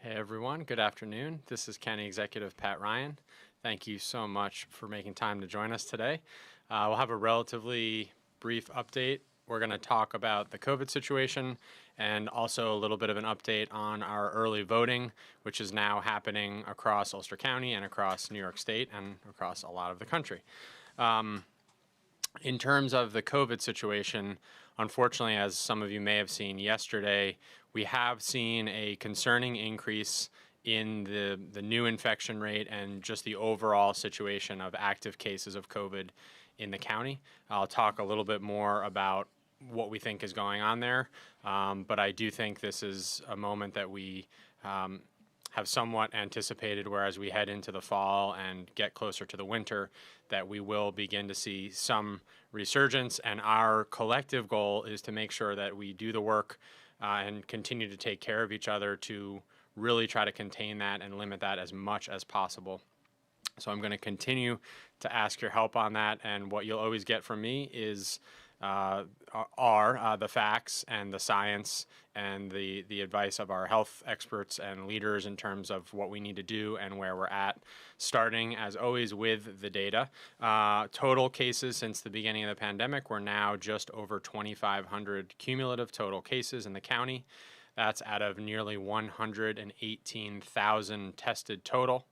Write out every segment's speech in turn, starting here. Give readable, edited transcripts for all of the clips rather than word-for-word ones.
Hey everyone, good afternoon. This is County Executive Pat Ryan. Thank you so much for making time to join us today. We'll have a relatively brief update. We're going to talk about the COVID situation and also a little bit of an update on our early voting, which is now happening across Ulster County and across New York State and across a lot of the country. In terms of the COVID situation, unfortunately, as some of you may have seen yesterday, we have seen a concerning increase in the new infection rate and just the overall situation of active cases of COVID in the county. I'll talk a little bit more about what we think is going on there, but I do think this is a moment that we have somewhat anticipated, whereas we head into the fall and get closer to the winter, that we will begin to see some resurgence. And our collective goal is to make sure that we do the work and continue to take care of each other to really try to contain that and limit that as much as possible. So I'm going to continue to ask your help on that, and what you'll always get from me is the facts and the science and the advice of our health experts and leaders in terms of what we need to do and where we're at, starting as always with the data. Total cases since the beginning of the pandemic, we're now just over 2,500 cumulative total cases in the county. That's out of nearly 118,000 tested total.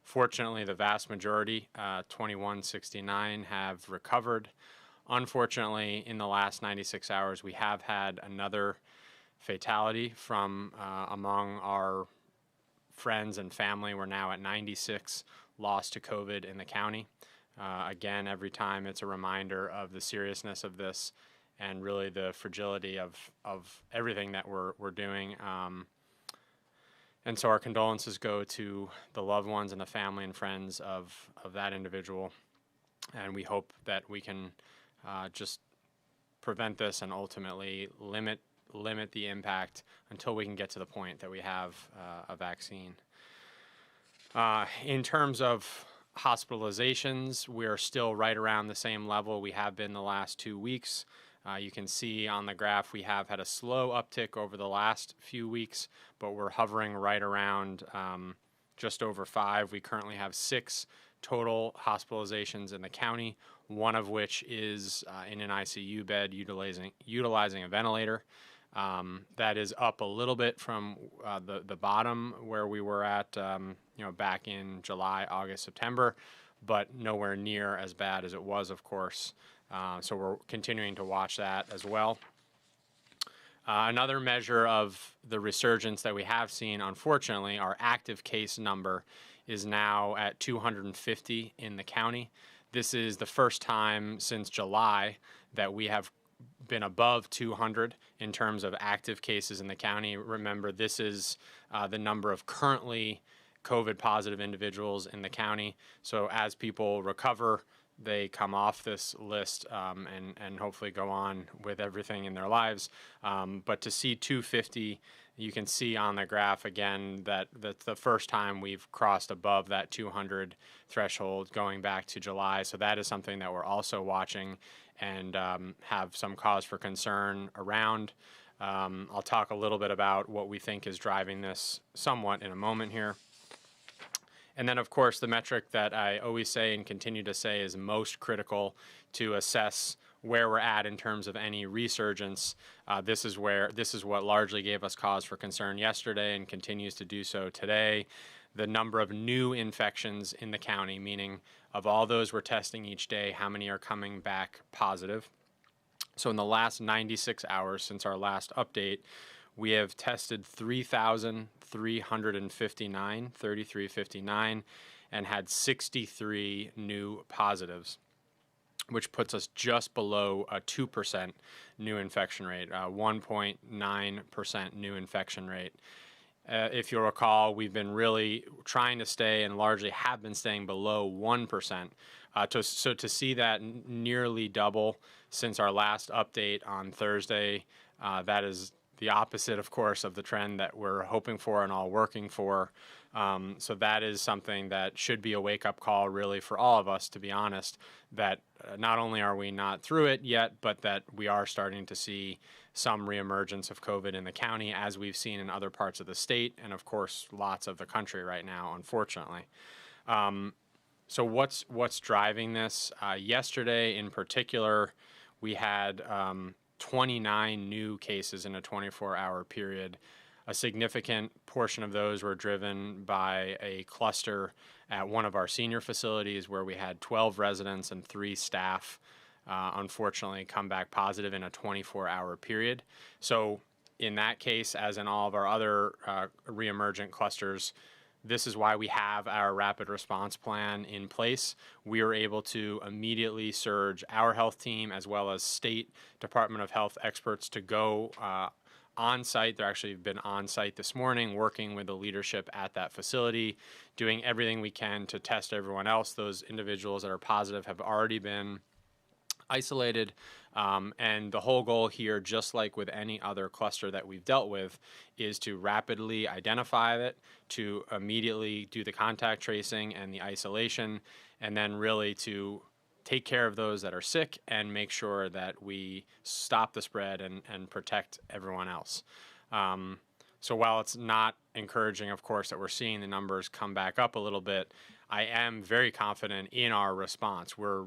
Fortunately, the vast majority, 2,169, have recovered. Unfortunately, in the last 96 hours, we have had another fatality from among our friends and family. We're now at 96 lost to COVID in the county. Again, every time it's a reminder of the seriousness of this and really the fragility of everything that we're doing. And so our condolences go to the loved ones and the family and friends of that individual. And we hope that we can just prevent this and ultimately limit the impact until we can get to the point that we have a vaccine. In terms of hospitalizations, we're still right around the same level we have been the last 2 weeks. You can see on the graph we have had a slow uptick over the last few weeks, but we're hovering right around just over 5. We currently have 6 total hospitalizations in the county, one of which is in an ICU bed utilizing a ventilator. That is up a little bit from the bottom where we were at back in July, August, September, but nowhere near as bad as it was, of course. So we're continuing to watch that as well. Another measure of the resurgence that we have seen, unfortunately, our active case number is now at 250 in the county. This is the first time since July that we have been above 200 in terms of active cases in the county. Remember, this is the number of currently COVID positive individuals in the county. So as people recover, they come off this list and hopefully go on with everything in their lives. But to see 250, you can see on the graph again that that's the first time we've crossed above that 200 threshold going back to July. So that is something that we're also watching and have some cause for concern around. I'll talk a little bit about what we think is driving this somewhat in a moment here. And then, of course, the metric that I always say and continue to say is most critical to assess where we're at in terms of any resurgence. This is what largely gave us cause for concern yesterday and continues to do so today. The number of new infections in the county, meaning of all those we're testing each day, how many are coming back positive. So in the last 96 hours since our last update, we have tested 3,359, and had 63 new positives, which puts us just below a 2% new infection rate, 1.9% new infection rate. If you'll recall, we've been really trying to stay and largely have been staying below 1%. So to see that nearly double since our last update on Thursday, that is the opposite, of course, of the trend that we're hoping for and all working for. So that is something that should be a wake-up call really for all of us, to be honest, that not only are we not through it yet, but that we are starting to see some reemergence of COVID in the county, as we've seen in other parts of the state, and of course, lots of the country right now, unfortunately. So what's driving this? Yesterday, in particular, we had 29 new cases in a 24-hour period. A significant portion of those were driven by a cluster at one of our senior facilities where we had 12 residents and 3 staff unfortunately come back positive in a 24-hour period. So in that case, as in all of our other reemergent clusters, this is why we have our rapid response plan in place. We were able to immediately surge our health team as well as state Department of Health experts to go on site. They're actually been on site this morning working with the leadership at that facility, doing everything we can to test everyone else. Those individuals that are positive have already been isolated, and the whole goal here, just like with any other cluster that we've dealt with, is to rapidly identify it, to immediately do the contact tracing and the isolation, and then really to take care of those that are sick and make sure that we stop the spread and protect everyone else. So while it's not encouraging, of course, that we're seeing the numbers come back up a little bit, I am very confident in our response. We're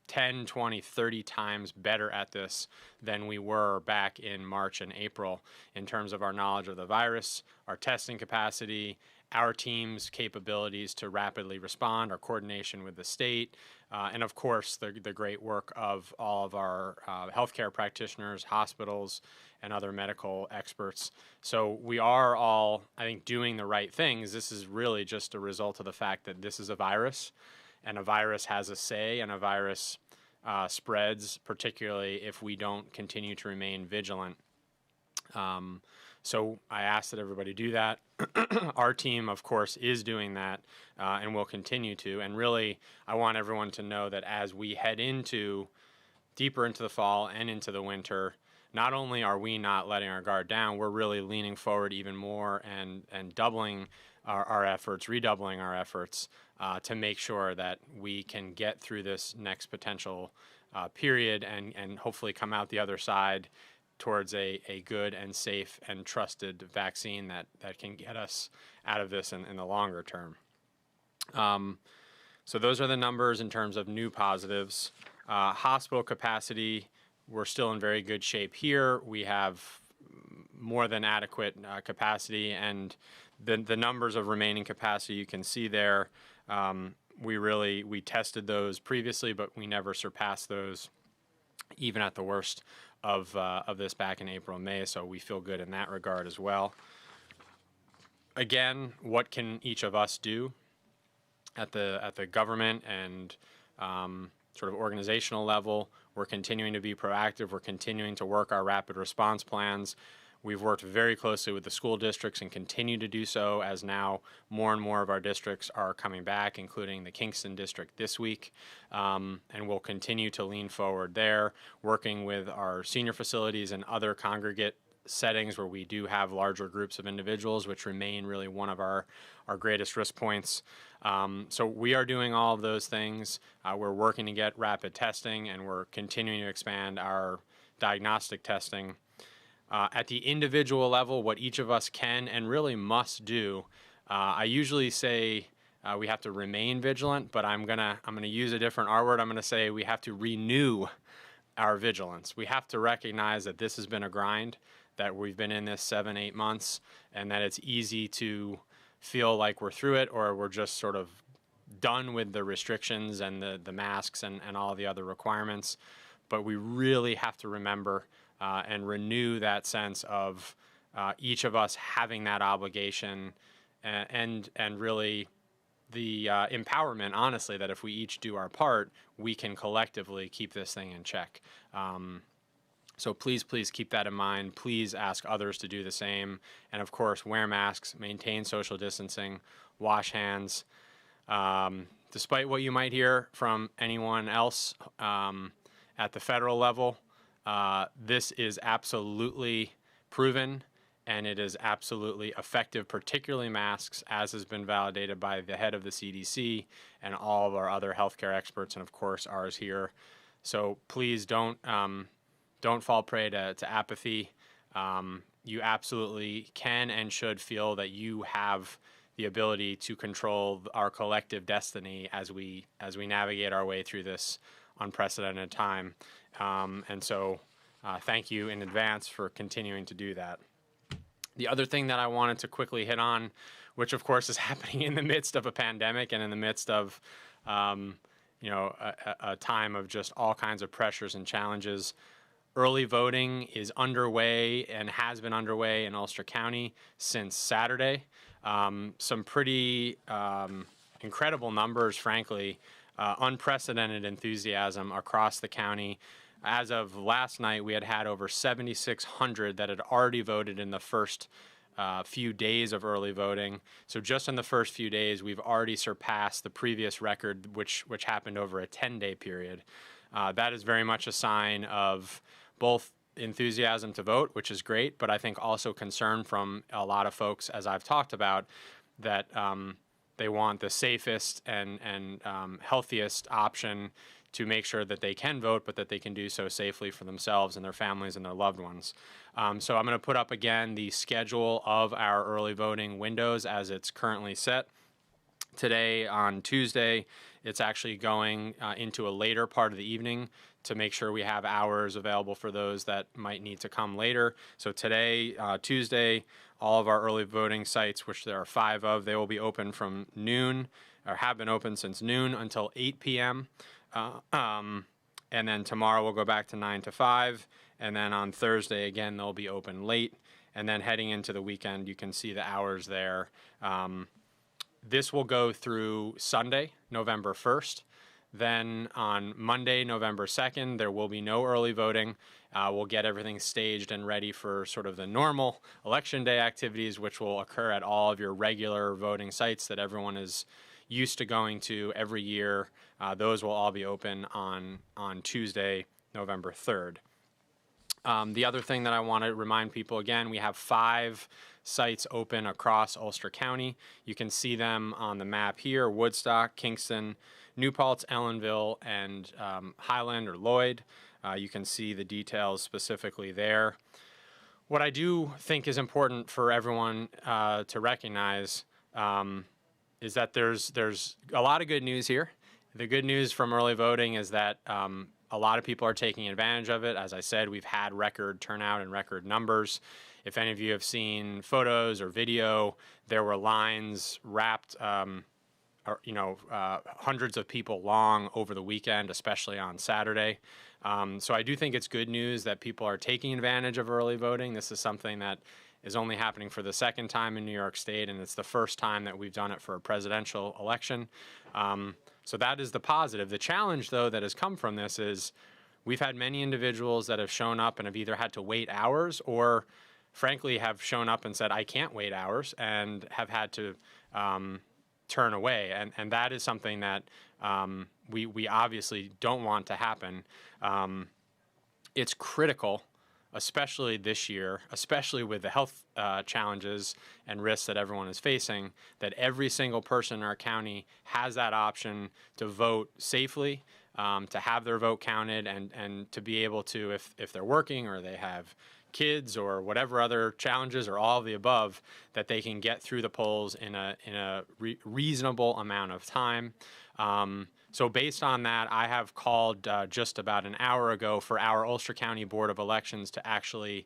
10, 20, 30 times better at this than we were back in March and April in terms of our knowledge of the virus, our testing capacity, our team's capabilities to rapidly respond, our coordination with the state, and of course the great work of all of our healthcare practitioners, hospitals, and other medical experts. So we are all, I think, doing the right things. This is really just a result of the fact that this is a virus, and a virus has a say, and a virus spreads, particularly if we don't continue to remain vigilant. So I ask that everybody do that. Our team, of course, is doing that and will continue to. And really, I want everyone to know that as we head deeper into the fall and into the winter, not only are we not letting our guard down, we're really leaning forward even more and doubling our efforts, redoubling our efforts to make sure that we can get through this next potential period and hopefully come out the other side towards a good and safe and trusted vaccine that can get us out of this in the longer term. So those are the numbers in terms of new positives. Hospital capacity, we're still in very good shape here. We have more than adequate capacity, and the numbers of remaining capacity you can see there. We tested those previously, but we never surpassed those even at the worst of this back in April and May, so we feel good in that regard as well. Again, what can each of us do at the government and sort of organizational level? We're continuing to be proactive. We're continuing to work our rapid response plans. We've worked very closely with the school districts and continue to do so as now more and more of our districts are coming back, including the Kingston district this week. And we'll continue to lean forward there, working with our senior facilities and other congregate settings where we do have larger groups of individuals, which remain really one of our greatest risk points. So we are doing all of those things. We're working to get rapid testing, and we're continuing to expand our diagnostic testing. At the individual level, what each of us can and really must do, I usually say we have to remain vigilant, but I'm gonna use a different R word. I'm gonna say we have to renew our vigilance. We have to recognize that this has been a grind, that we've been in this 7-8 months, and that it's easy to feel like we're through it or we're just sort of done with the restrictions and the masks and all the other requirements. But we really have to remember and renew that sense of each of us having that obligation and really the empowerment, honestly, that if we each do our part, we can collectively keep this thing in check. So please keep that in mind. Please ask others to do the same. And of course, wear masks, maintain social distancing, wash hands. Despite what you might hear from anyone else at the federal level, this is absolutely proven, and it is absolutely effective, particularly masks, as has been validated by the head of the CDC and all of our other healthcare experts, and of course ours here. So please don't don't fall prey to apathy. You absolutely can and should feel that you have the ability to control our collective destiny as we navigate our way through this unprecedented time. And so thank you in advance for continuing to do that. The other thing that I wanted to quickly hit on, which of course is happening in the midst of a pandemic and in the midst of a time of just all kinds of pressures and challenges. Early voting is underway and has been underway in Ulster County since Saturday. Some pretty incredible numbers, frankly, unprecedented enthusiasm across the county. As of last night, we had over 7,600 that had already voted in the first few days of early voting. So just in the first few days, we've already surpassed the previous record, which happened over a 10-day period. That is very much a sign of both enthusiasm to vote, which is great, but I think also concern from a lot of folks, as I've talked about, that they want the safest and healthiest option to make sure that they can vote, but that they can do so safely for themselves and their families and their loved ones. So I'm going to put up again the schedule of our early voting windows as it's currently set. Today, on Tuesday, it's actually going into a later part of the evening to make sure we have hours available for those that might need to come later. So today, Tuesday, all of our early voting sites, which there are 5 of, they will be open from noon, or have been open since noon until 8 p.m. And then tomorrow we'll go back to 9 to 5. And then on Thursday, again, they'll be open late. And then heading into the weekend, you can see the hours there. This will go through Sunday, November 1st. Then on Monday, November 2nd, there will be no early voting. We'll get everything staged and ready for sort of the normal Election Day activities, which will occur at all of your regular voting sites that everyone is used to going to every year. Those will all be open on Tuesday, November 3rd. The other thing that I want to remind people, again, we have 5 sites open across Ulster County. You can see them on the map here: Woodstock, Kingston, New Paltz, Ellenville, and Highland or Lloyd. You can see the details specifically there. What I do think is important for everyone to recognize is that there's a lot of good news here. The good news from early voting is that a lot of people are taking advantage of it. As I said, we've had record turnout and record numbers. If any of you have seen photos or video, there were lines wrapped, hundreds of people long over the weekend, especially on Saturday. So I do think it's good news that people are taking advantage of early voting. This is something that is only happening for the second time in New York State, and it's the first time that we've done it for a presidential election. So that is the positive. The challenge, though, that has come from this is we've had many individuals that have shown up and have either had to wait hours or, frankly, have shown up and said, I can't wait hours, and have had to turn away. And that is something that we obviously don't want to happen. It's critical, especially this year, especially with the health challenges and risks that everyone is facing, that every single person in our county has that option to vote safely, to have their vote counted, and to be able to, if they're working or they have kids or whatever other challenges or all of the above, that they can get through the polls in a reasonable amount of time. So based on that, I have called just about an hour ago for our Ulster County Board of Elections to actually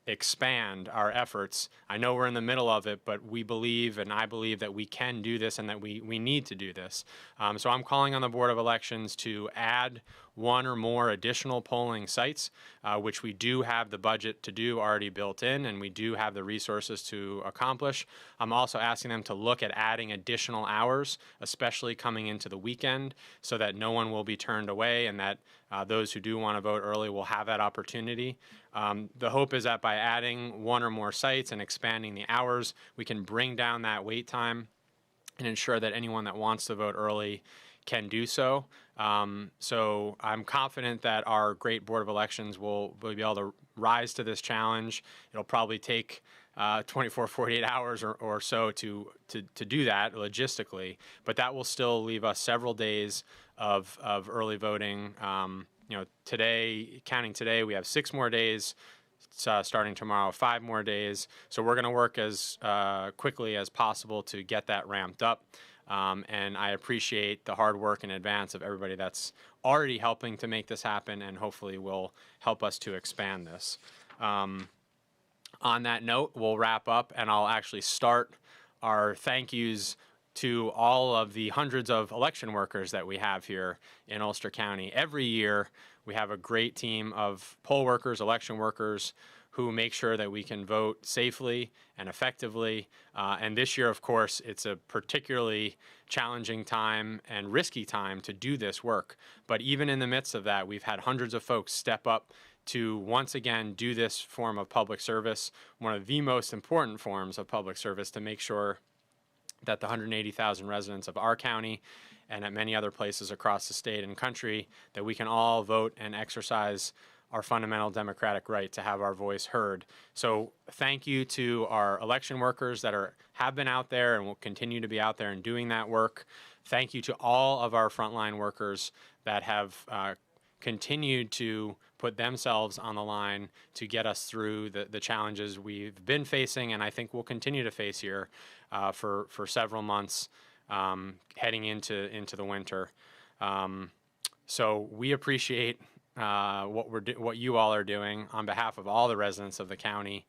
expand our efforts. I know we're in the middle of it, but we believe, and I believe, that we can do this and that we need to do this. So I'm calling on the Board of Elections to add 1 or more additional polling sites, which we do have the budget to do already built in, and we do have the resources to accomplish. I'm also asking them to look at adding additional hours, especially coming into the weekend, so that no one will be turned away and that those who do want to vote early will have that opportunity. The hope is that by adding 1 or more sites and expanding the hours, we can bring down that wait time and ensure that anyone that wants to vote early can do so. So I'm confident that our great Board of Elections will be able to rise to this challenge. It'll probably take 24, 48 hours or so to do that logistically, but that will still leave us several days of early voting, today, counting today, we have 6 more days. Starting tomorrow, 5 more days. So we're going to work as quickly as possible to get that ramped up. And I appreciate the hard work in advance of everybody that's already helping to make this happen, and hopefully will help us to expand this. On that note, we'll wrap up, and I'll actually start our thank yous to all of the hundreds of election workers that we have here in Ulster County. Every year, we have a great team of poll workers, election workers, who make sure that we can vote safely and effectively. And this year, of course, it's a particularly challenging time and risky time to do this work. But even in the midst of that, we've had hundreds of folks step up to once again do this form of public service, one of the most important forms of public service, to make sure that the 180,000 residents of our county and at many other places across the state and country, that we can all vote and exercise our fundamental democratic right to have our voice heard. So thank you to our election workers that have been out there and will continue to be out there and doing that work. Thank you to all of our frontline workers that have continued to put themselves on the line to get us through the challenges we've been facing, and I think we'll continue to face here for several months heading into the winter. So we appreciate what you all are doing on behalf of all the residents of the county.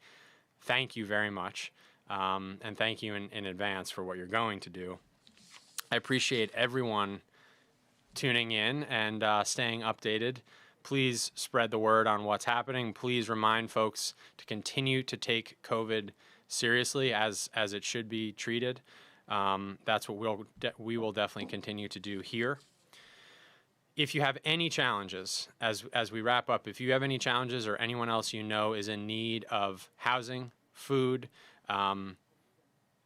Thank you very much, and thank you in advance for what you're going to do. I appreciate everyone tuning in and staying updated. Please spread the word on what's happening. Please remind folks to continue to take COVID seriously as it should be treated. That's what we will definitely continue to do here. If you have any challenges, as we wrap up, if you have any challenges or anyone else you know is in need of housing, food,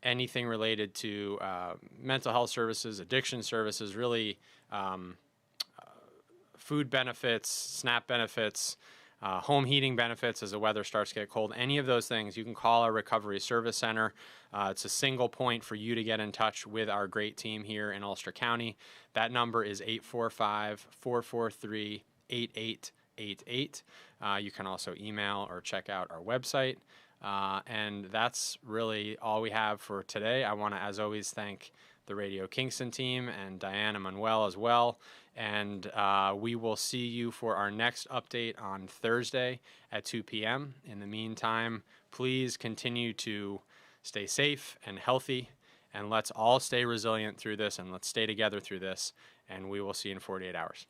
anything related to mental health services, addiction services, really food benefits, SNAP benefits, home heating benefits as the weather starts to get cold, any of those things, you can call our Recovery Service Center. It's a single point for you to get in touch with our great team here in Ulster County. That number is 845-443-8888. You can also email or check out our website. And that's really all we have for today. I want to, as always, thank the Radio Kingston team and Diana Manuel as well. And we will see you for our next update on Thursday at 2 p.m. In the meantime, please continue to stay safe and healthy, and let's all stay resilient through this, and let's stay together through this, and we will see you in 48 hours.